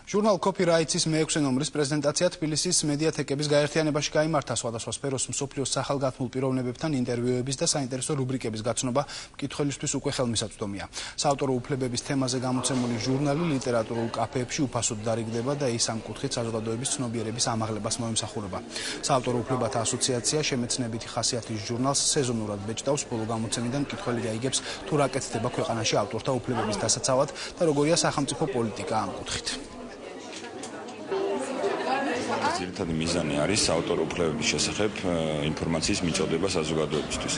ჟურნალ Copyrights-ის მე-6 ნომრის პრეზენტაცია თბილისის მედიათეკების გაერთიანებაში გაიმართა. სხვადასხვა სფეროს მსოფლიოს სახალგათმულ პიროვნებებთან ინტერვიუების და საინტერესო რუბრიკების გაცნობა მკითხველისთვის უკვე ხელმისაწვდომია. საავტორო უფლებების თემაზე გამოცემული ჟურნალი ლიტერატურულ კაფეებში უფასოდ დარიგდება და ის ამ კუთხით საზოგადოების ცნობიერების ამაღლებას მოემსახურება. საავტორო უფლებათა ასოციაცია შემეცნებითი ხასიათის ჟურნალს სეზონურად ბეჭდავს. ბოლო გამოცემიდან მკითხველი გაიგებს თუ რა კეთდება ქვეყანაში ავტორთა უფლებების დასაცავად და როგორია სახელმწიფო პოლიტიკა ამ კუთხით. ძირითადი მიზანი არის საავტორო უფლებების შესახებ ინფორმაციის მიწოდება საზოგადოებისთვის.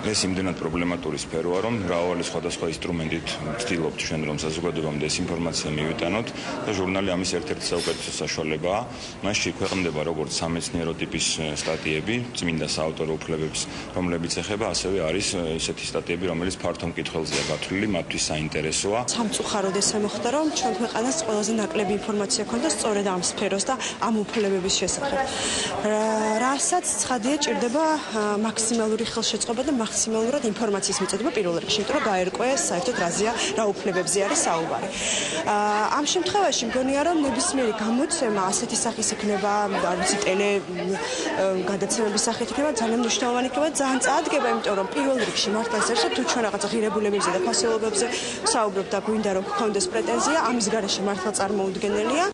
ეს იმდენად პრობლემატური სფეროა, რომ მრავალი სხვადასხვა ინსტრუმენტით ვცდილობთ ჩვენ რომ საზოგადოებამდე ეს ინფორმაცია მივიტანოთ და ჟურნალი ამის ერთ-ერთი საუკეთესო საშუალებაა. მასში ქვეყნდება როგორც სამეცნიერო ტიპის სტატიები, წმინდა საავტორო უფლებებს, რომლებიც ეხება, ასევე არის ისეთი სტატიები, რომელიც ფართო მკითხველზეა გათვლილი, მათთვის საინტერესოა. სამწუხაროდ ესე მოხდა, რომ ჩვენ ქვეყანას ყველაზე ნაკლები ინფორმაცია ჰქონდა სწორედ ამ სფეროს და ამ უფლებების შესახებ. რასაც ცხადია ჭირდება მაქსიმალური ხელშეწყობა და მაქსიმალურად ინფორმაციის მიწოდება პირველ რიგში, იმიტომ რომ გაერკვეს საერთოდ რა უფლებებზე არის საუბარი. ამ შემთხვევაში მგონია, რომ ნებისმიერი გამოცემა ასეთი სახის იქნება, არ ვიცი, ტელე გადაცემების სახით იქნება, ძალიან მნიშვნელოვანი იქნება, ძალიან წაადგება, იმიტომ რომ პირველ რიგში მართლაც ერთად თუ ჩვენ რაღაცა ღირებულებებზე და ფასეულობებზე საუბრობთ და გვინდა რომ გქონდეს პრეტენზია, ამის გარეშე მართლა წარმოუდგენელია.